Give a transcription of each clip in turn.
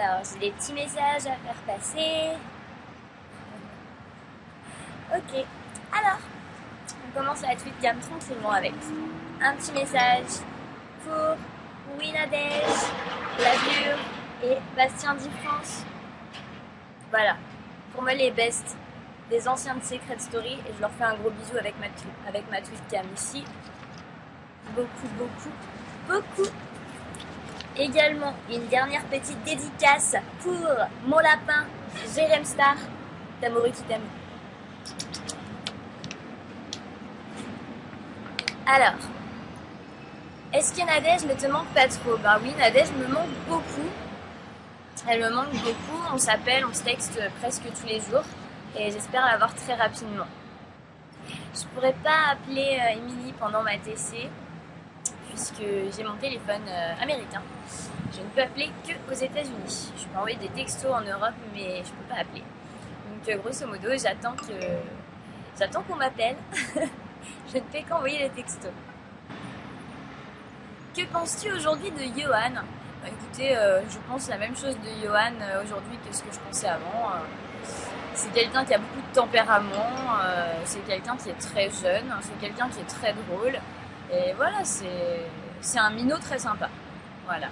Alors, j'ai des petits messages à faire passer. Ok, alors, on commence la tweet gamme tranquillement avec un petit message pour Winadège, Lavure et Bastien Diffrance. Voilà, pour moi les best des anciens de Secret Story, et je leur fais un gros bisou avec ma tweet cam ici. Beaucoup. Également, une dernière petite dédicace pour mon lapin, Jérém Star, Tamori qui t'aime. Alors, est-ce que Nadège ne te manque pas trop? Ben oui, Nadège me manque beaucoup. Elle me manque beaucoup, on s'appelle, on se texte presque tous les jours et j'espère la voir très rapidement. Je pourrais pas appeler Émilie pendant ma TC puisque j'ai mon téléphone américain. Je ne peux appeler qu'aux États-Unis. Je peux envoyer des textos en Europe, mais je peux pas appeler. Donc grosso modo, j'attends qu'on m'appelle. Je ne fais qu'envoyer les textos. Que penses-tu aujourd'hui de Johan? Bah, écoutez, je pense la même chose de Johan aujourd'hui que ce que je pensais avant. C'est quelqu'un qui a beaucoup de tempérament, c'est quelqu'un qui est très jeune, c'est quelqu'un qui est très drôle. Et voilà, c'est un minot très sympa. Voilà.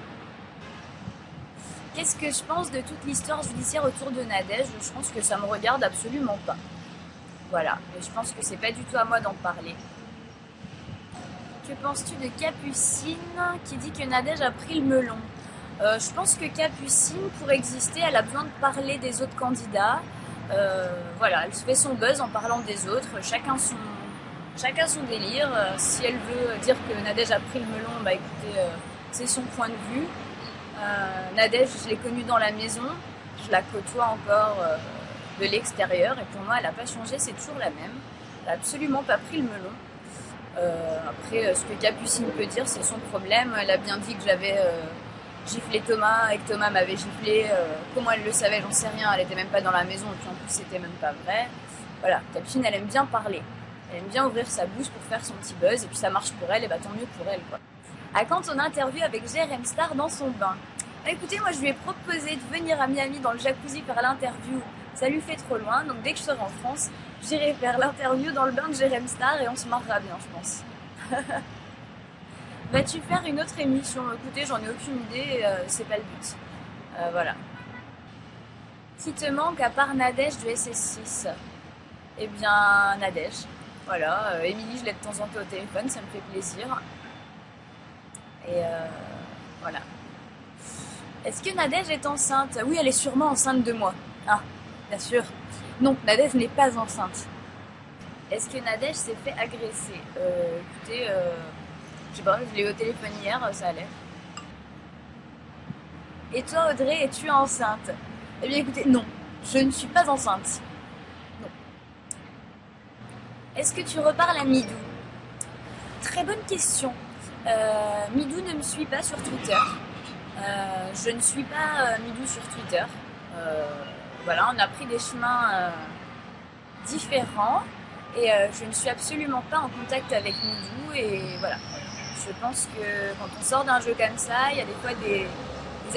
Qu'est-ce que je pense de toute l'histoire judiciaire autour de Nadège? Je pense que ça me regarde absolument pas. Voilà, et je pense que c'est pas du tout à moi d'en parler. Que penses-tu de Capucine qui dit que Nadège a pris le melon? Je pense que Capucine, pour exister, elle a besoin de parler des autres candidats. Voilà, elle se fait son buzz en parlant des autres, chacun son délire. Si elle veut dire que Nadège a pris le melon, bah écoutez, c'est son point de vue. Nadège, je l'ai connue dans la maison, je la côtoie encore de l'extérieur et pour moi elle n'a pas changé, c'est toujours la même. Elle n'a absolument pas pris le melon. Après, ce que Capucine peut dire, c'est son problème. Elle a bien dit que j'avais giflé Thomas et que Thomas m'avait giflé. Comment elle le savait, j'en sais rien. Elle était même pas dans la maison et puis en plus c'était même pas vrai. Voilà, Capucine, elle aime bien parler. Elle aime bien ouvrir sa bouche pour faire son petit buzz et puis ça marche pour elle, et bah tant mieux pour elle quoi. À quand ton interview avec Jérém Star dans son bain? Bah, écoutez, moi je lui ai proposé de venir à Miami dans le jacuzzi faire l'interview. Ça lui fait trop loin, donc dès que je serai en France, j'irai faire l'interview dans le bain de Jérém Star et on se marrera bien, je pense. Vas-tu faire une autre émission? Écoutez, j'en ai aucune idée, c'est pas le but. Voilà. Qui te manque à part Nadège du SS6? Eh bien, Nadège. Voilà, Émilie, je l'ai de temps en temps au téléphone, ça me fait plaisir. Et voilà. Est-ce que Nadège est enceinte? Oui, elle est sûrement enceinte de moi. Ah, bien sûr. Non, Nadège n'est pas enceinte. Est-ce que Nadège s'est fait agresser? Écoutez, je sais pas, je l'ai eu au téléphone hier, ça allait. Et toi, Audrey, es-tu enceinte? Eh bien, écoutez, non, je ne suis pas enceinte. Non. Est-ce que tu reparles à Midou? Très bonne question. Midou ne me suit pas sur Twitter. Je ne suis pas Midou sur Twitter. Voilà, on a pris des chemins différents et je ne suis absolument pas en contact avec Midou et voilà. Je pense que quand on sort d'un jeu comme ça, il y a des fois des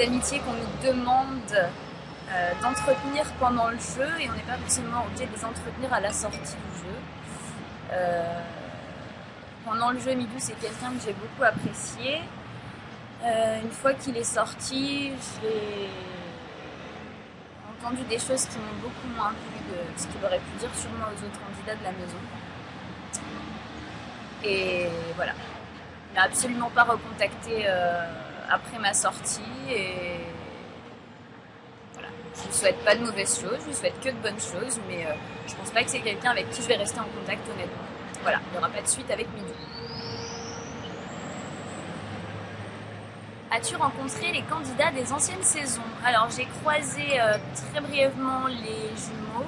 amitiés qu'on nous demande d'entretenir pendant le jeu et on n'est pas forcément obligé de les entretenir à la sortie du jeu. Pendant le jeu, Midou, c'est quelqu'un que j'ai beaucoup apprécié. Une fois qu'il est sorti, j'ai entendu des choses qui m'ont beaucoup moins plu de ce qu'il aurait pu dire sûrement aux autres candidats de la maison. Et voilà. Il m'a absolument pas recontacté après ma sortie et voilà. Je lui souhaite pas de mauvaises choses, je lui souhaite que de bonnes choses, mais je pense pas que c'est quelqu'un avec qui je vais rester en contact honnêtement. Voilà, il n'y aura pas de suite avec Midou. As-tu rencontré les candidats des anciennes saisons? Alors j'ai croisé très brièvement les jumeaux,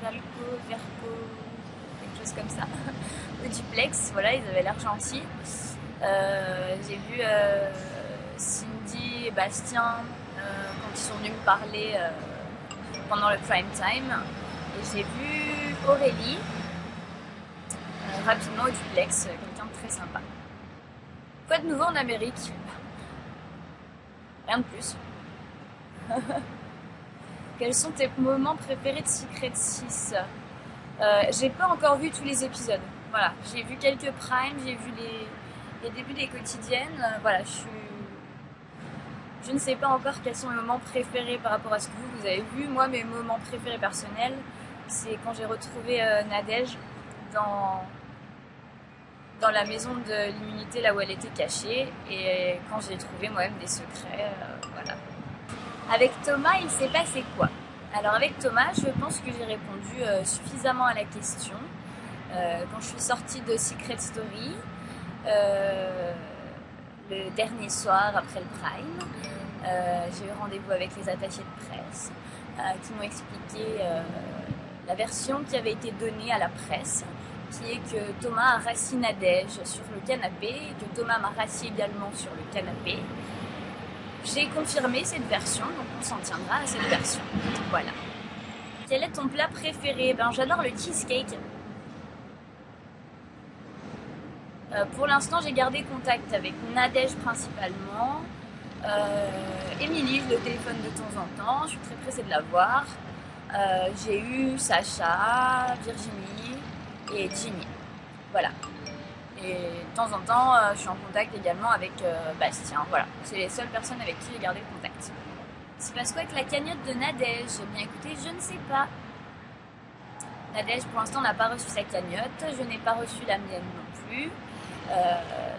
Verco, quelque chose comme ça, au duplex, voilà, ils avaient l'air gentils. J'ai vu Cindy et Bastien quand ils sont venus me parler pendant le prime time. Et j'ai vu Aurélie rapidement au duplex, quelqu'un de très sympa. Quoi de nouveau en Amérique? Rien de plus. Quels sont tes moments préférés de Secret 6? J'ai pas encore vu tous les épisodes. Voilà, j'ai vu quelques primes, j'ai vu les débuts des quotidiennes. Voilà, je ne sais pas encore quels sont mes moments préférés par rapport à ce que vous avez vu. Moi, mes moments préférés personnels, c'est quand j'ai retrouvé Nadège dans la maison de l'immunité, là où elle était cachée, et quand j'ai trouvé moi-même des secrets, voilà. Avec Thomas, il s'est passé quoi? Alors avec Thomas, je pense que j'ai répondu suffisamment à la question. Quand je suis sortie de Secret Story, le dernier soir après le Prime, j'ai eu rendez-vous avec les attachés de presse qui m'ont expliqué la version qui avait été donnée à la presse, qui est que Thomas a rassis Nadège sur le canapé et que Thomas m'a rassis également sur le canapé. J'ai confirmé cette version, donc on s'en tiendra à cette version. Voilà. Quel est ton plat préféré? J'adore le cheesecake. Pour l'instant, j'ai gardé contact avec Nadège principalement. Émilie, je le téléphone de temps en temps, je suis très pressée de la voir. J'ai eu Sacha, Virginie et Ginny. Voilà. Et de temps en temps, je suis en contact également avec Bastien. Voilà, c'est les seules personnes avec qui j'ai gardé le contact. Il se passe quoi avec la cagnotte de Nadège? Eh bien écoutez, je ne sais pas. Nadège pour l'instant n'a pas reçu sa cagnotte, je n'ai pas reçu la mienne non plus.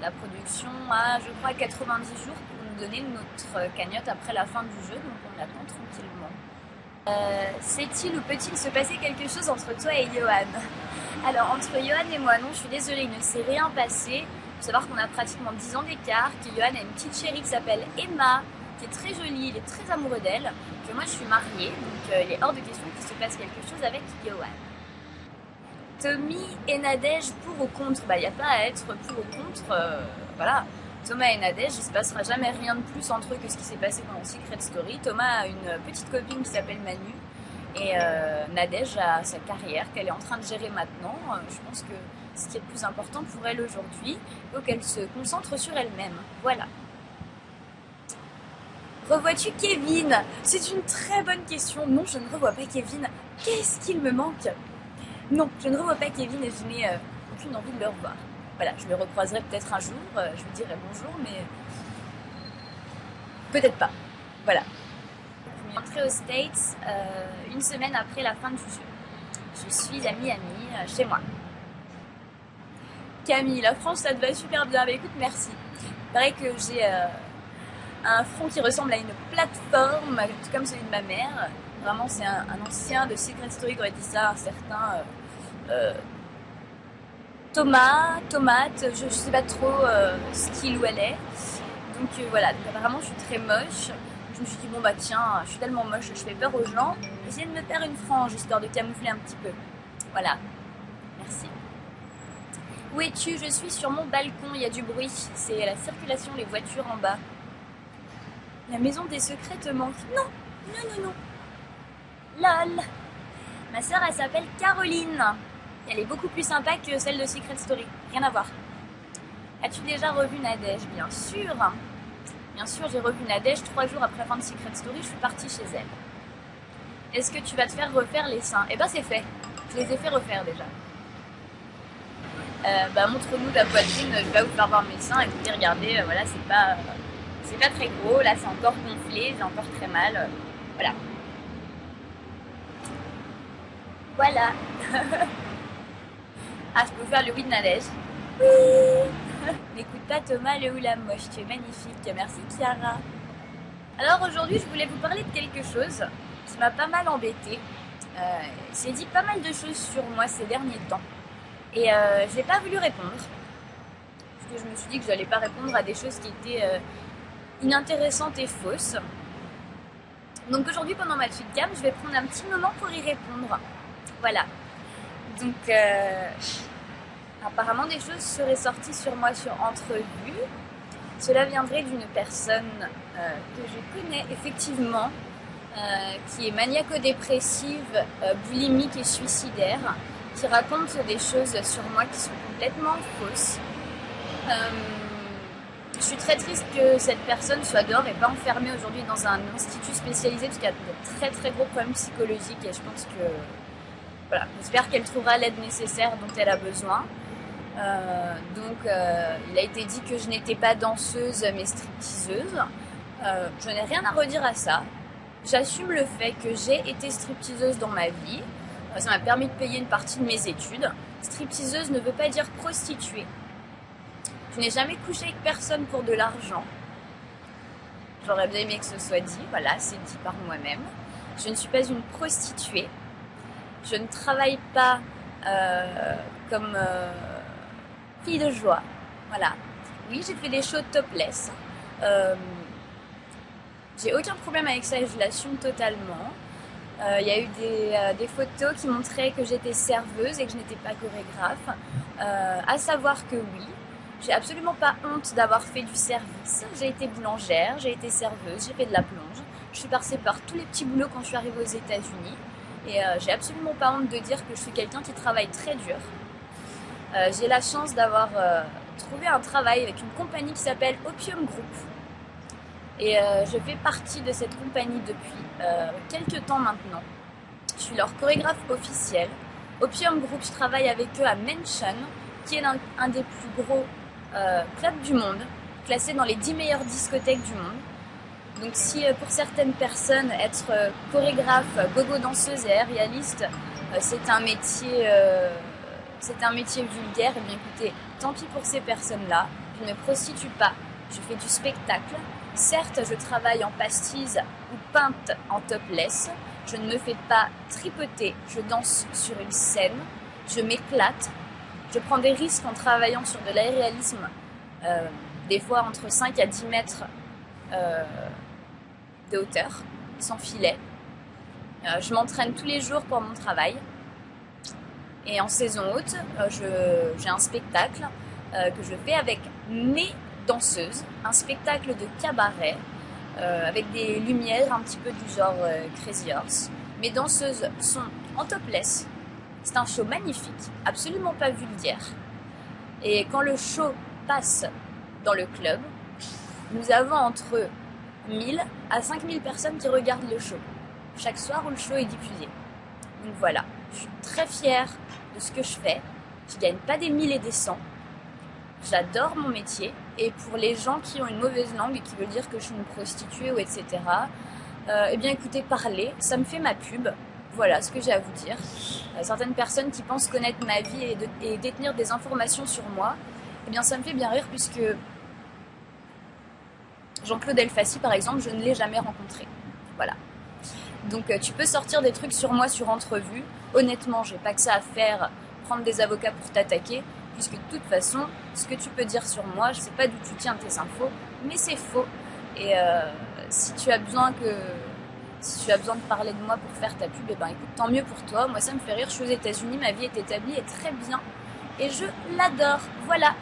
La production a, je crois, 90 jours pour nous donner notre cagnotte après la fin du jeu, donc on l'attend tranquillement. Sait-il ou peut-il se passer quelque chose entre toi et Johan? Alors entre Johan et moi, non, je suis désolée, il ne s'est rien passé. Il faut savoir qu'on a pratiquement 10 ans d'écart, que Johan a une petite chérie qui s'appelle Emma, qui est très jolie, il est très amoureux d'elle, que moi je suis mariée, donc il est hors de question qu'il se passe quelque chose avec Johan. Tommy et Nadège pour ou contre? Il n'y a pas à être pour ou contre, voilà. Thomas et Nadège, il ne se passera jamais rien de plus entre eux que ce qui s'est passé pendant Secret Story. Thomas a une petite copine qui s'appelle Manu et Nadège a sa carrière qu'elle est en train de gérer maintenant. Je pense que ce qui est le plus important pour elle aujourd'hui, il faut qu'elle se concentre sur elle-même. Voilà. Revois-tu Kevin? C'est une très bonne question. Non, je ne revois pas Kevin. Qu'est-ce qu'il me manque? Non, je ne revois pas Kevin et je n'ai aucune envie de le revoir. Voilà, je le recroiserai peut-être un jour, je lui dirai bonjour, mais peut-être pas. Voilà. Je suis rentrée aux States une semaine après la fin du jeu. Je suis à Miami, chez moi. Camille, la France, ça te va super bien. Mais écoute, merci. Il paraît que j'ai un front qui ressemble à une plateforme, tout comme celui de ma mère. Vraiment, c'est un ancien de Secret Story qui aurait dit ça, un certain Thomas, Tomate, je sais pas trop ce qu'il ou elle est. Donc voilà, donc, apparemment je suis très moche. Je me suis dit, bon bah tiens, je suis tellement moche que je fais peur aux gens. J'essaie de me faire une frange, histoire de camoufler un petit peu. Voilà, merci. Où es-tu? Je suis sur mon balcon, il y a du bruit. C'est la circulation, les voitures en bas. La maison des secrets te manque? Non, non, non, non. Lol. Ma soeur, elle s'appelle Caroline. Elle est beaucoup plus sympa que celle de Secret Story. Rien à voir. As-tu déjà revu Nadège? Bien sûr. Bien sûr, j'ai revu Nadège 3 jours après la fin de Secret Story. Je suis partie chez elle. Est-ce que tu vas te faire refaire les seins? Eh ben, c'est fait. Je les ai fait refaire déjà. Montre-nous ta poitrine. Je vais vous faire voir mes seins et vous dire, regardez, voilà, c'est pas très gros. Là, c'est encore gonflé. J'ai encore très mal. Voilà. Voilà. Ah, je peux faire le oui de Nadège. Oui. N'écoute pas Thomas, le ou la moche. Tu es magnifique. Merci Chiara. Alors aujourd'hui, je voulais vous parler de quelque chose qui m'a pas mal embêtée. J'ai dit pas mal de choses sur moi ces derniers temps. Et je n'ai pas voulu répondre. Parce que je me suis dit que je n'allais pas répondre à des choses qui étaient inintéressantes et fausses. Donc aujourd'hui, pendant ma suite cam, je vais prendre un petit moment pour y répondre. Voilà. Donc, apparemment, des choses seraient sorties sur moi sur entrevue. Cela viendrait d'une personne que je connais effectivement, qui est maniaco-dépressive, boulimique et suicidaire, qui raconte des choses sur moi qui sont complètement fausses. Je suis très triste que cette personne soit dehors et pas enfermée aujourd'hui dans un institut spécialisé parce qu'il y a de très très gros problèmes psychologiques et je pense que voilà, j'espère qu'elle trouvera l'aide nécessaire dont elle a besoin. Il a été dit que je n'étais pas danseuse mais stripteaseuse. Je n'ai rien à redire à ça. J'assume le fait que j'ai été stripteaseuse dans ma vie. Ça m'a permis de payer une partie de mes études. Stripteaseuse ne veut pas dire prostituée. Je n'ai jamais couché avec personne pour de l'argent. J'aurais bien aimé que ce soit dit. Voilà, c'est dit par moi-même. Je ne suis pas une prostituée. Je ne travaille pas comme fille de joie. Voilà. Oui, j'ai fait des shows topless. J'ai aucun problème avec ça et je l'assume totalement. Il y a eu des photos qui montraient que j'étais serveuse et que je n'étais pas chorégraphe. À savoir que oui, j'ai absolument pas honte d'avoir fait du service. J'ai été boulangère, j'ai été serveuse, j'ai fait de la plonge. Je suis passée par tous les petits boulots quand je suis arrivée aux États-Unis. Et j'ai absolument pas honte de dire que je suis quelqu'un qui travaille très dur. J'ai la chance d'avoir trouvé un travail avec une compagnie qui s'appelle Opium Group. Et je fais partie de cette compagnie depuis quelques temps maintenant. Je suis leur chorégraphe officielle. Opium Group, je travaille avec eux à Mansion, qui est un des plus gros clubs du monde, classé dans les 10 meilleures discothèques du monde. Donc si pour certaines personnes, être chorégraphe, gogo danseuse et aérialiste, c'est un métier vulgaire, et bien écoutez, tant pis pour ces personnes-là. Je ne me prostitue pas, je fais du spectacle. Certes, je travaille en pastilles ou peinte en topless. Je ne me fais pas tripoter, je danse sur une scène, je m'éclate. Je prends des risques en travaillant sur de l'aérialisme, des fois entre 5 à 10 mètres de hauteur, sans filet. Je m'entraîne tous les jours pour mon travail. Et en saison haute, j'ai un spectacle que je fais avec mes danseuses, un spectacle de cabaret avec des lumières un petit peu du genre Crazy Horse. Mes danseuses sont en topless. C'est un show magnifique, absolument pas vulgaire. Et quand le show passe dans le club, nous avons entre 1000 à 5000 personnes qui regardent le show, chaque soir où le show est diffusé. Donc voilà, je suis très fière de ce que je fais. Je gagne pas des 1000 et des 100. J'adore mon métier. Et pour les gens qui ont une mauvaise langue et qui veulent dire que je suis une prostituée ou etc., eh bien écoutez, parlez, ça me fait ma pub. Voilà ce que j'ai à vous dire. Certaines personnes qui pensent connaître ma vie et détenir des informations sur moi, eh bien ça me fait bien rire puisque Jean-Claude Elfassi, par exemple, je ne l'ai jamais rencontré. Voilà. Donc tu peux sortir des trucs sur moi sur entrevue. Honnêtement, j'ai pas que ça à faire, prendre des avocats pour t'attaquer, puisque de toute façon, ce que tu peux dire sur moi, je sais pas d'où tu tiens tes infos, mais c'est faux. Et si tu as besoin de parler de moi pour faire ta pub, eh ben écoute, tant mieux pour toi. Moi, ça me fait rire. Je suis aux États-Unis, ma vie est établie et très bien, et je l'adore. Voilà,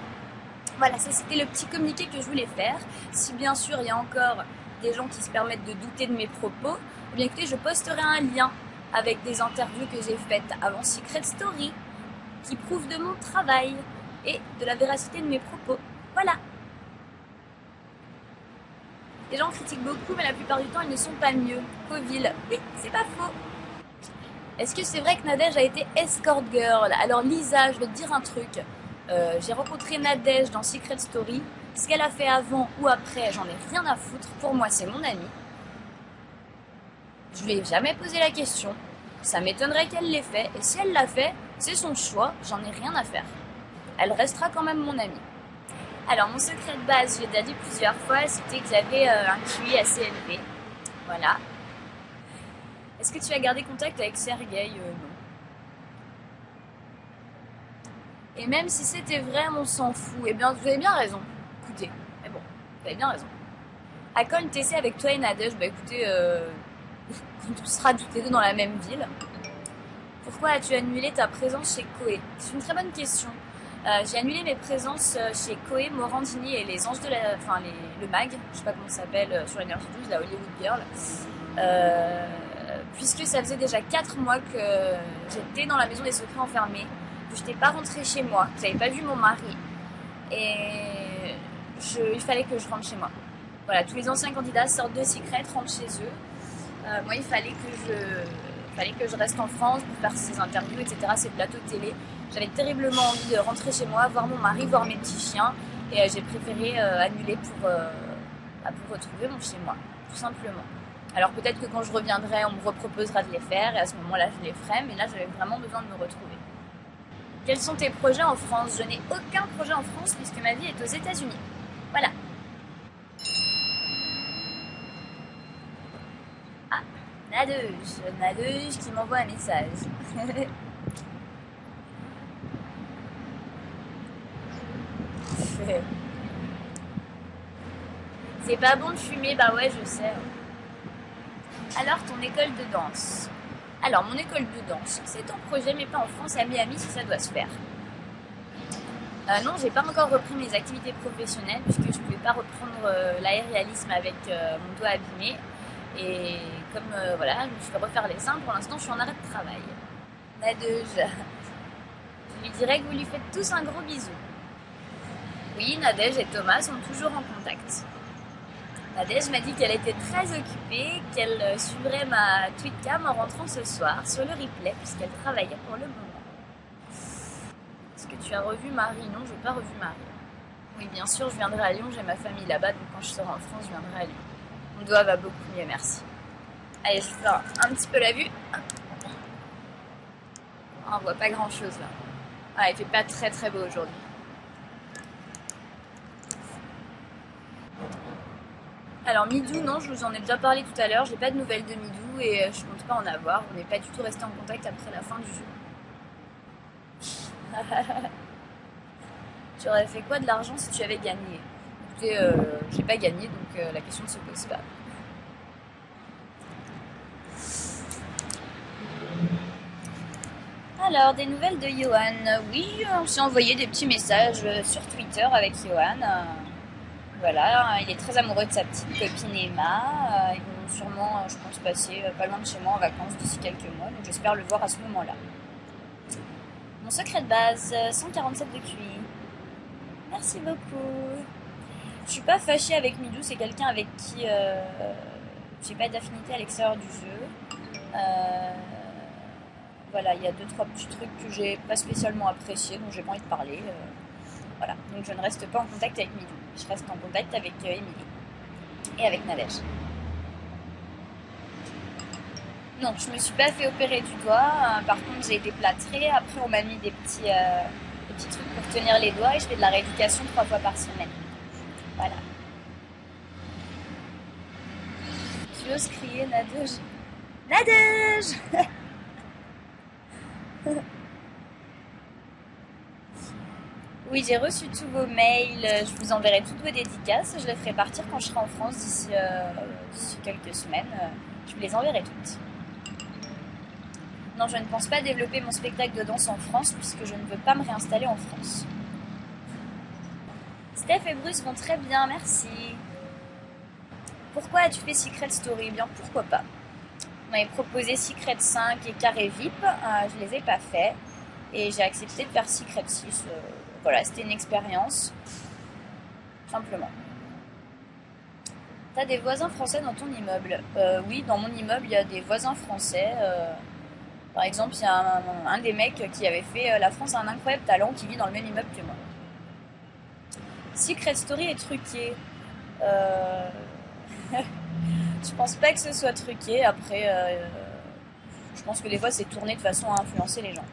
ça c'était le petit communiqué que je voulais faire. Si bien sûr il y a encore des gens qui se permettent de douter de mes propos, eh bien écoutez, je posterai un lien avec des interviews que j'ai faites avant Secret Story qui prouvent de mon travail et de la véracité de mes propos. Voilà. Les gens critiquent beaucoup, mais la plupart du temps, ils ne sont pas mieux. Coville, oui, c'est pas faux. Est-ce que c'est vrai que Nadège a été escort girl? Alors Lisa, je vais te dire un truc. J'ai rencontré Nadège dans Secret Story. Ce qu'elle a fait avant ou après, j'en ai rien à foutre. Pour moi, c'est mon amie. Je lui ai jamais posé la question. Ça m'étonnerait qu'elle l'ait fait. Et si elle l'a fait, c'est son choix. J'en ai rien à faire. Elle restera quand même mon amie. Alors, mon secret de base, je l'ai déjà dit plusieurs fois, c'était que j'avais un QI assez élevé. Voilà. Est-ce que tu as gardé contact avec Sergueï? Non. Et même si c'était vrai, on s'en fout. Eh bien, vous avez bien raison. Écoutez, mais bon, vous avez bien raison. À quand une TC avec toi et Nadège? Bah écoutez, on sera toutes les deux dans la même ville. Pourquoi as-tu annulé ta présence chez Koé? C'est une très bonne question. J'ai annulé mes présences chez Koé, Morandini et les Anges de la... Enfin, le MAG, je sais pas comment ça s'appelle, sur l'énergie 12, la Hollywood Girl. Puisque ça faisait déjà 4 mois que j'étais dans la maison des secrets enfermés, que je n'étais pas rentrée chez moi, que j'avais pas vu mon mari. Et je il fallait que je rentre chez moi. Voilà, tous les anciens candidats sortent de Secret, rentrent chez eux. Moi, il fallait que je reste en France pour faire ces interviews, etc., ces plateaux de télé. J'avais terriblement envie de rentrer chez moi, voir mon mari, voir mes petits chiens. Et j'ai préféré annuler pour retrouver mon chez moi, tout simplement. Alors peut-être que quand je reviendrai, on me reproposera de les faire. Et à ce moment-là, je les ferai. Mais là, j'avais vraiment besoin de me retrouver. Quels sont tes projets en France? Je n'ai aucun projet en France puisque ma vie est aux États-Unis. Voilà. Ah, Nadeuge qui m'envoie un message. C'est pas bon de fumer, bah ouais, je sais. Alors, ton école de danse. Alors, mon école de danse, c'est en projet, mais pas en France, à Miami, si ça doit se faire. Non, j'ai pas encore repris mes activités professionnelles, puisque je pouvais pas reprendre l'aérialisme avec mon doigt abîmé. Et comme, voilà, je me suis fait refaire les seins, pour l'instant, je suis en arrêt de travail. Nadège, je lui dirais que vous lui faites tous un gros bisou. Oui, Nadège et Thomas sont toujours en contact. Nadège m'a dit qu'elle était très occupée, qu'elle suivrait ma tweetcam en rentrant ce soir sur le replay puisqu'elle travaillait pour le moment. Est-ce que tu as revu Marie? Non, je n'ai pas revu Marie. Oui, bien sûr, je viendrai à Lyon, j'ai ma famille là-bas, donc quand je serai en France, je viendrai à Lyon. Mon doigt va beaucoup mieux, merci. Allez, je vais faire un petit peu la vue. Oh, on voit pas grand-chose là. Ah, il fait pas très très beau aujourd'hui. Alors Midou, non, je vous en ai déjà parlé tout à l'heure, j'ai pas de nouvelles de Midou et je compte pas en avoir. On n'est pas du tout resté en contact après la fin du jeu. Tu aurais fait quoi de l'argent si tu avais gagné? Écoutez, j'ai pas gagné, donc la question ne se pose pas. Alors, des nouvelles de Johan? Oui, on s'est envoyé des petits messages sur Twitter avec Johan. Voilà, il est très amoureux de sa petite copine Emma. Ils vont sûrement, je pense, passer pas loin de chez moi en vacances d'ici quelques mois. Donc j'espère le voir à ce moment-là. Mon secret de base, 147 de QI. Merci beaucoup. Je suis pas fâchée avec Midou, c'est quelqu'un avec qui j'ai pas d'affinité à l'extérieur du jeu. Voilà, il y a 2-3 petits trucs que j'ai pas spécialement appréciés, dont j'ai pas envie de parler. Voilà, donc je ne reste pas en contact avec Midou. Je reste en contact avec Émilie et avec Nadège. Non, je me suis pas fait opérer du doigt. Par contre, j'ai été plâtrée. Après, on m'a mis des petits trucs pour tenir les doigts et je fais de la rééducation 3 fois par semaine. Voilà. Tu oses crier Nadège? Nadège! Oui, j'ai reçu tous vos mails, je vous enverrai toutes vos dédicaces, je les ferai partir quand je serai en France d'ici quelques semaines, je vous les enverrai toutes. Non, je ne pense pas développer mon spectacle de danse en France puisque je ne veux pas me réinstaller en France. Steph et Bruce vont très bien, merci. Pourquoi as-tu fait Secret Story? Eh bien, pourquoi pas. On m'avait proposé Secret 5 et Carré VIP, je les ai pas fait et j'ai accepté de faire Secret 6. Voilà, c'était une expérience, simplement. T'as des voisins français dans ton immeuble? Oui, dans mon immeuble, il y a des voisins français. Par exemple, il y a un des mecs qui avait fait La France a un incroyable talent qui vit dans le même immeuble que moi. Secret Story est truqué. Je pense pas que ce soit truqué. Après, je pense que des fois, c'est tourné de façon à influencer les gens.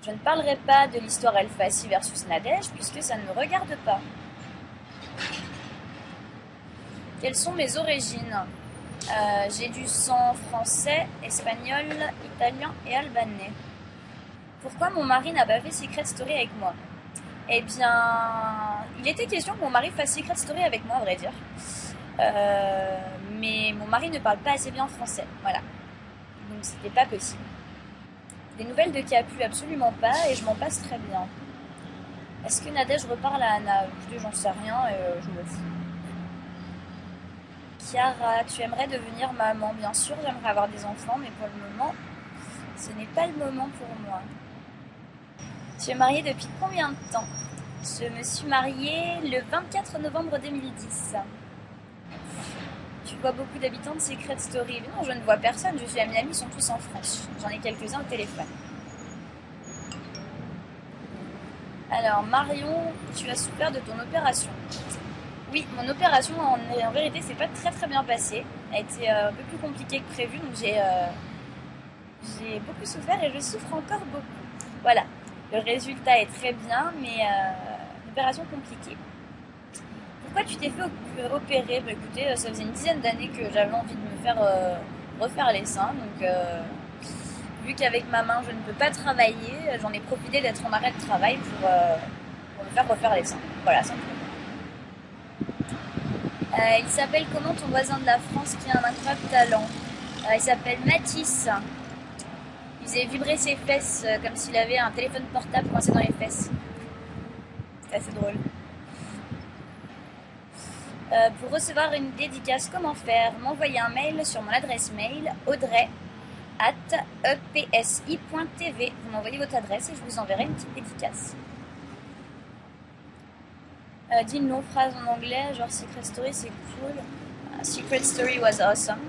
Je ne parlerai pas de l'histoire Elfassi versus Nadège puisque ça ne me regarde pas. Quelles sont mes origines? J'ai du sang français, espagnol, italien et albanais. Pourquoi mon mari n'a pas fait Secret Story avec moi? Eh bien, il était question que mon mari fasse Secret Story avec moi, à vrai dire. Mais mon mari ne parle pas assez bien français, voilà. Donc c'était pas possible. Des nouvelles de Capu, absolument pas, et je m'en passe très bien. Est-ce que Nadège reparle à Anna? J'en sais rien et je me fous. Chiara, tu aimerais devenir maman? Bien sûr, j'aimerais avoir des enfants, mais pour le moment, ce n'est pas le moment pour moi. Tu es mariée depuis combien de temps? Je me suis mariée le 24 novembre 2010. Tu vois beaucoup d'habitants de Secret Story? Non, je ne vois personne, je suis à Miami, ils sont tous en France. J'en ai quelques-uns au téléphone. Alors, Marion, tu as souffert de ton opération. Oui, mon opération, en vérité, c'est pas très bien passé. Elle a été un peu plus compliquée que prévu, donc j'ai beaucoup souffert et je souffre encore beaucoup. Voilà, le résultat est très bien, mais une opération compliquée. Pourquoi tu t'es fait opérer? Bah écoutez, ça faisait une dizaine d'années que j'avais envie de me faire refaire les seins, donc vu qu'avec ma main je ne peux pas travailler, j'en ai profité d'être en arrêt de travail pour me faire refaire les seins. Voilà, simplement. Il s'appelle comment ton voisin de la France qui a un incroyable talent? Il s'appelle Mathis. Il faisait vibrer ses fesses comme s'il avait un téléphone portable coincé dans les fesses. C'est assez drôle. Pour recevoir une dédicace, comment faire? M'envoyer un mail sur mon adresse mail audrey@epsi.tv. Vous m'envoyez votre adresse et je vous enverrai une petite dédicace. Dis une longue phrase en anglais, genre Secret Story c'est cool. Secret Story was awesome.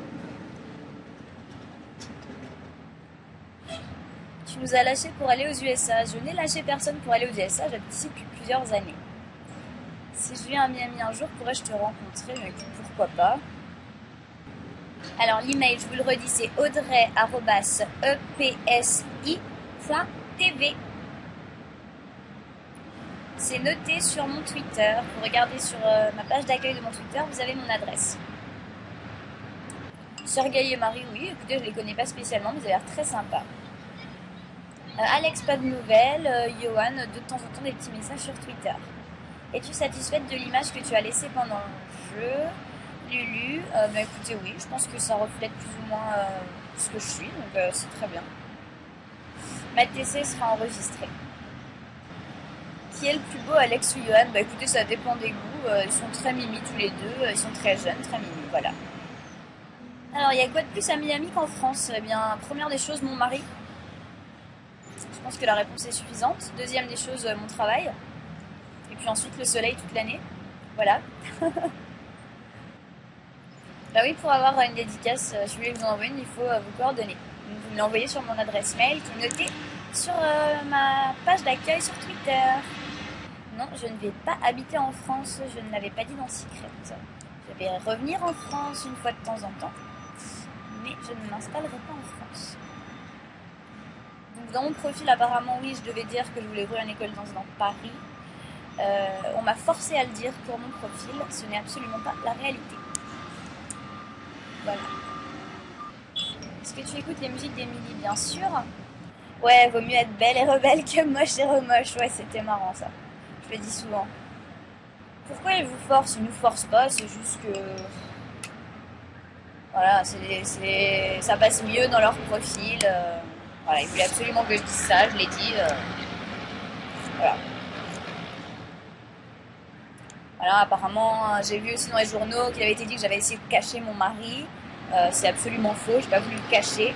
Tu nous as lâchés pour aller aux USA. Je n'ai lâché personne pour aller aux USA, j'habite ici depuis plusieurs années. Si je viens à Miami un jour, pourrais-je te rencontrer? Mais pourquoi pas? Alors l'email, je vous le redis, c'est audrey@epsi.tv. C'est noté sur mon Twitter. Vous regardez sur ma page d'accueil de mon Twitter, vous avez mon adresse. Sergueï et Marie, oui, écoutez, je les connais pas spécialement, mais ils ont l'air très sympas. Alex, pas de nouvelles. Johan, de temps en temps des petits messages sur Twitter. Es-tu satisfaite de l'image que tu as laissée pendant le jeu? Lulu, bah écoutez, oui, je pense que ça reflète plus ou moins ce que je suis, donc c'est très bien. Ma TC sera enregistrée. Qui est le plus beau, Alex ou Johan? Bah écoutez, ça dépend des goûts. Ils sont très mimi tous les deux. Ils sont très jeunes, très mimi, voilà. Alors, il y a quoi de plus à Miami qu'en France? Eh bien, première des choses, mon mari. Je pense que la réponse est suffisante. Deuxième des choses, mon travail. Et puis ensuite, le soleil toute l'année. Voilà. Bah oui, pour avoir une dédicace, si vous voulez que je vous envoie une, il faut vos coordonnées. Donc, vous me l'envoyez sur mon adresse mail qui est notée sur ma page d'accueil sur Twitter. Non, je ne vais pas habiter en France, je ne l'avais pas dit dans Secret. Je vais revenir en France une fois de temps en temps, mais je ne m'installerai pas en France. Donc dans mon profil, apparemment, oui, je devais dire que je voulais ouvrir une école de danse dans Paris. On m'a forcé à le dire pour mon profil, ce n'est absolument pas la réalité. Voilà. Est-ce que tu écoutes les musiques d'Emily? Bien sûr. Ouais, vaut mieux être belle et rebelle que moche et remoche. Ouais, c'était marrant ça. Je le dis souvent. Pourquoi ils vous forcent? Ils nous forcent pas, c'est juste que... Voilà, ça passe mieux dans leur profil. Voilà, ils voulaient absolument que je dise ça, je l'ai dit. Voilà. Voilà, apparemment, j'ai vu aussi dans les journaux qu'il avait été dit que j'avais essayé de cacher mon mari. C'est absolument faux, j'ai pas voulu le cacher.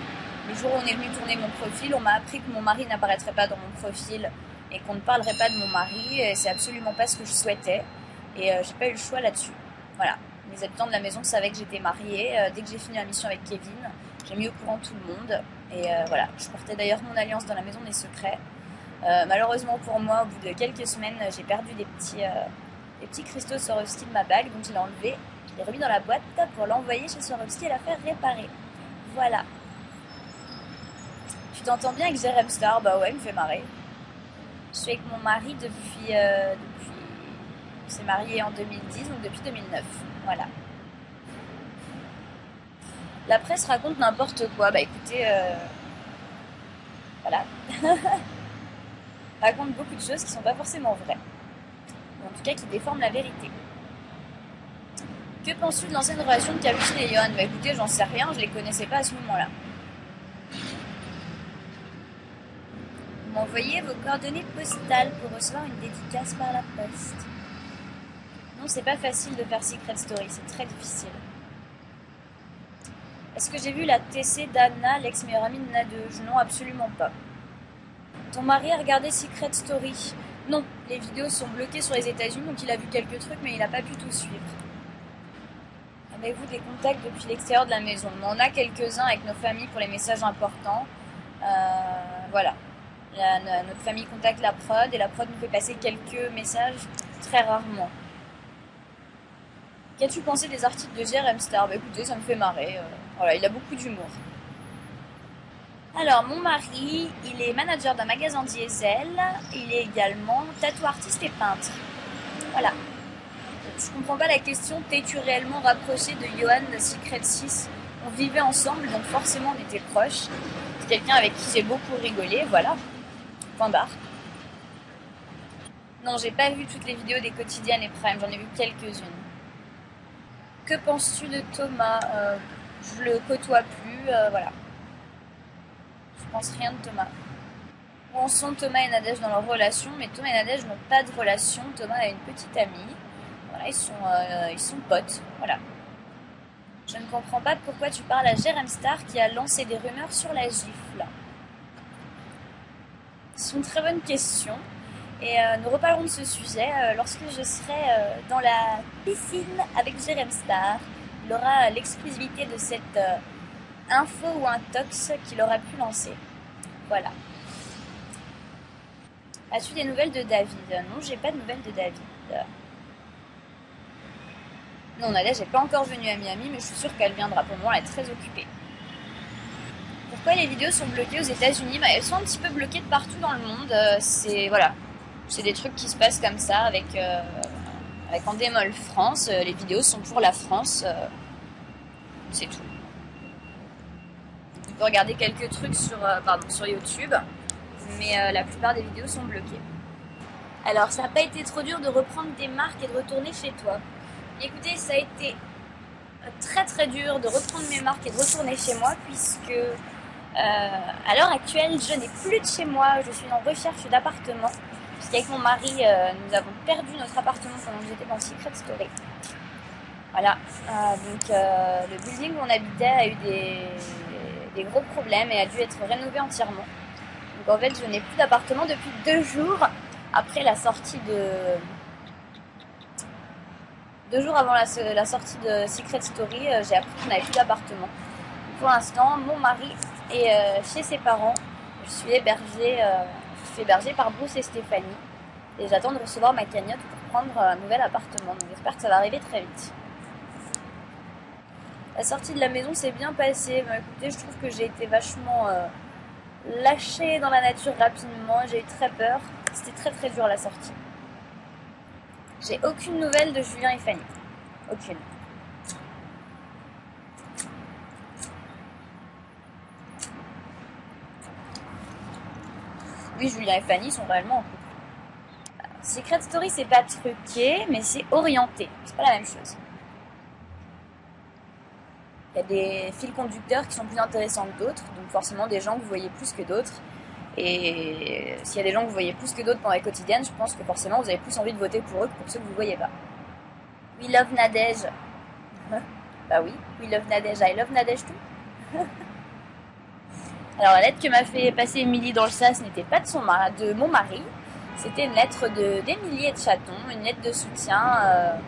Le jour où on est venu tourner mon profil, on m'a appris que mon mari n'apparaîtrait pas dans mon profil et qu'on ne parlerait pas de mon mari. Et c'est absolument pas ce que je souhaitais. Et j'ai pas eu le choix là-dessus. Voilà. Les habitants de la maison savaient que j'étais mariée. Dès que j'ai fini la mission avec Kevin, j'ai mis au courant tout le monde. Et voilà. Je portais d'ailleurs mon alliance dans la maison des secrets. Malheureusement pour moi, au bout de quelques semaines, j'ai perdu des petits cristaux Swarovski de ma bague. Donc je l'ai enlevé. Je l'ai remis dans la boîte pour l'envoyer chez Swarovski et la faire réparer. Voilà. Tu t'entends bien avec Jerem Star? Bah ouais, il me fait marrer. Je suis avec mon mari depuis on s'est mariés en 2010, donc depuis 2009. Voilà. La presse raconte n'importe quoi. Bah écoutez, voilà. Raconte beaucoup de choses qui sont pas forcément vraies. Ou en tout cas qui déforment la vérité. Que penses-tu de l'ancienne relation de Capucine et Johan? Bah écoutez, j'en sais rien, je les connaissais pas à ce moment-là. Vous m'envoyez vos coordonnées postales pour recevoir une dédicace par la poste. Non, c'est pas facile de faire Secret Story, c'est très difficile. Est-ce que j'ai vu la TC d'Anna, l'ex-meilleure amie de Nadege? Non, absolument pas. Ton mari a regardé Secret Story? Non, les vidéos sont bloquées sur les États-Unis, donc il a vu quelques trucs, mais il n'a pas pu tout suivre. Avez-vous des contacts depuis l'extérieur de la maison? On en a quelques-uns avec nos familles pour les messages importants. Voilà. Notre famille contacte la prod et la prod nous fait passer quelques messages très rarement. Qu'as-tu pensé des articles de Jérém Star? Bah écoutez, ça me fait marrer. Voilà, il a beaucoup d'humour. Alors, mon mari, il est manager d'un magasin diesel. Il est également tattoo artiste et peintre. Voilà. Je comprends pas la question. T'es-tu réellement rapproché de Johan de Secret 6? On vivait ensemble, donc forcément on était proches. C'est quelqu'un avec qui j'ai beaucoup rigolé, voilà. Point barre. Non, j'ai pas vu toutes les vidéos des quotidiennes et Prime, j'en ai vu quelques-unes. Que penses-tu de Thomas? Je le côtoie plus, voilà. Je pense rien de Thomas. Où en sont Thomas et Nadège dans leur relation? Mais Thomas et Nadège n'ont pas de relation. Thomas a une petite amie. Voilà, ils sont potes. Voilà. Je ne comprends pas pourquoi tu parles à Jérém Star qui a lancé des rumeurs sur la gifle. C'est une très bonne question. Et nous reparlerons de ce sujet lorsque je serai dans la piscine avec Jérém Star. Il aura l'exclusivité de cette info ou un tox qu'il aura pu lancer. Voilà. As-tu des nouvelles de David? Non, j'ai pas de nouvelles de David. Non, Nadège n'est pas encore venue à Miami, mais je suis sûre qu'elle viendra. Pour moi, elle est très occupée. Pourquoi les vidéos sont bloquées aux États-Unis? Elles sont un petit peu bloquées de partout dans le monde. Voilà, c'est des trucs qui se passent comme ça avec Endemol France. Les vidéos sont pour la France. C'est tout. On peut regarder quelques trucs sur YouTube, mais la plupart des vidéos sont bloquées. Alors, ça n'a pas été trop dur de reprendre des marques et de retourner chez toi? Écoutez, ça a été très très dur de reprendre mes marques et de retourner chez moi puisque à l'heure actuelle, je n'ai plus de chez moi. Je suis en recherche d'appartement puisqu'avec mon mari, nous avons perdu notre appartement pendant que j'étais dans Secret Story. Voilà, donc le building où on habitait a eu des gros problèmes et a dû être rénové entièrement. Donc en fait, je n'ai plus d'appartement depuis 2 jours après la sortie de... 2 jours avant la sortie de Secret Story, j'ai appris qu'on n'avait plus d'appartement. Pour l'instant, mon mari est chez ses parents. Je suis hébergée par Bruce et Stéphanie. Et j'attends de recevoir ma cagnotte pour prendre un nouvel appartement. Donc j'espère que ça va arriver très vite. La sortie de la maison s'est bien passée. Bah, écoutez, je trouve que j'ai été vachement lâchée dans la nature rapidement. J'ai eu très peur. C'était très très dur la sortie. J'ai aucune nouvelle de Julien et Fanny. Aucune. Oui, Julien et Fanny sont réellement en couple. Secret Story, c'est pas truqué, mais c'est orienté. C'est pas la même chose. Il y a des fils conducteurs qui sont plus intéressants que d'autres, donc forcément des gens que vous voyez plus que d'autres. Et s'il y a des gens que vous voyez plus que d'autres dans les quotidiennes, je pense que forcément vous avez plus envie de voter pour eux que pour ceux que vous ne voyez pas. We love Nadège. Bah oui, we love Nadège, I love Nadège tout. Alors la lettre que m'a fait passer Émilie dans le sas n'était pas de mon mari, c'était une lettre d'Émilie et de Chaton, une lettre de soutien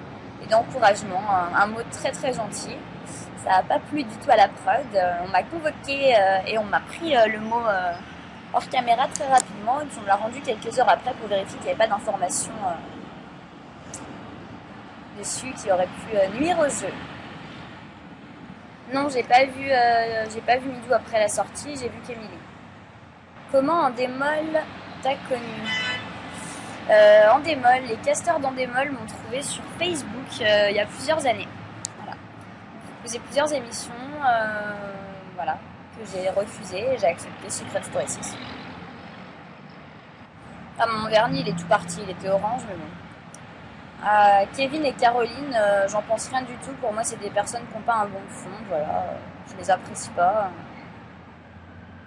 et d'encouragement, un mot très très gentil. Ça n'a pas plu du tout à la prod, on m'a convoqué et on m'a pris le mot hors caméra très rapidement et puis on me l'a rendu quelques heures après pour vérifier qu'il n'y avait pas d'informations dessus qui auraient pu nuire au jeu. Non, j'ai pas vu Midou après la sortie, j'ai vu qu'Emilie. Comment Endemol t'a connu? Endemol, les casteurs d'Endemol m'ont trouvé sur Facebook il y a plusieurs années. Voilà. Je faisais plusieurs émissions, voilà, que j'ai refusées et j'ai accepté Secret Story 6. Ah, mon vernis, il est tout parti, il était orange, mais bon. Kevin et Caroline, j'en pense rien du tout. Pour moi, c'est des personnes qui n'ont pas un bon fond. Voilà, je les apprécie pas.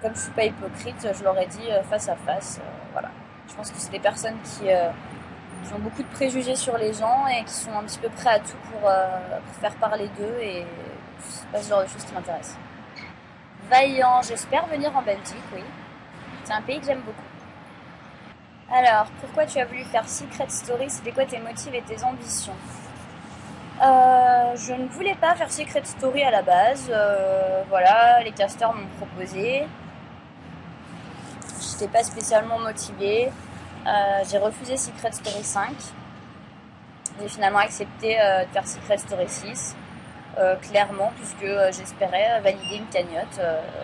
Comme je suis pas hypocrite, je leur ai dit face à face. Voilà, je pense que c'est des personnes qui ont beaucoup de préjugés sur les gens et qui sont un petit peu prêts à tout pour faire parler d'eux. Et c'est pas ce genre de choses qui m'intéressent. Vaillant, j'espère venir en Belgique, oui. C'est un pays que j'aime beaucoup. Alors, pourquoi tu as voulu faire Secret Story? C'était quoi tes motifs et tes ambitions? Je ne voulais pas faire Secret Story à la base. Voilà, les casteurs m'ont proposé. J'étais pas spécialement motivée. J'ai refusé Secret Story 5. J'ai finalement accepté de faire Secret Story 6. Clairement, puisque j'espérais valider une cagnotte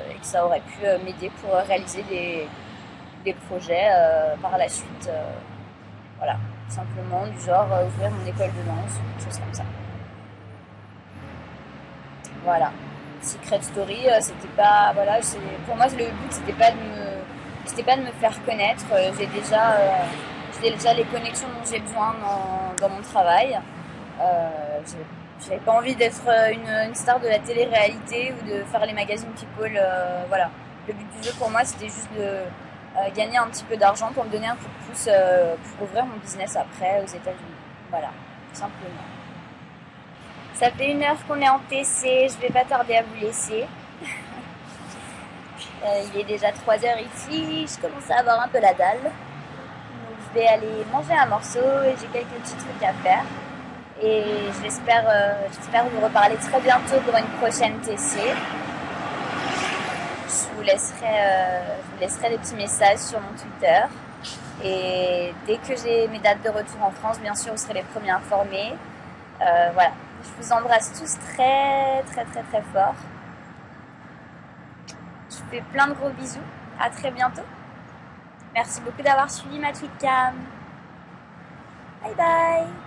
et que ça aurait pu m'aider pour réaliser des projets par la suite. Voilà, simplement du genre ouvrir mon école de danse, des choses comme ça. Voilà. Secret Story, c'était pas, voilà, pour moi le but c'était pas de me faire connaître. J'ai déjà les connexions dont j'ai besoin dans mon travail. J'avais pas envie d'être une star de la télé-réalité ou de faire les magazines People. Voilà. Le but du jeu pour moi, c'était juste de gagner un petit peu d'argent pour me donner un coup de pouce pour ouvrir mon business après aux États-Unis. Voilà, tout simplement. Ça fait 1 heure qu'on est en TC, je vais pas tarder à vous laisser. Il est déjà 3 heures ici, je commence à avoir un peu la dalle. Donc je vais aller manger un morceau et j'ai quelques petits trucs à faire. Et j'espère vous reparler très bientôt pour une prochaine TC. Je vous laisserai des petits messages sur mon Twitter. Et dès que j'ai mes dates de retour en France, bien sûr, vous serez les premiers informés. Voilà. Je vous embrasse tous très, très, très, très fort. Je vous fais plein de gros bisous. À très bientôt. Merci beaucoup d'avoir suivi ma tweetcam. Bye bye.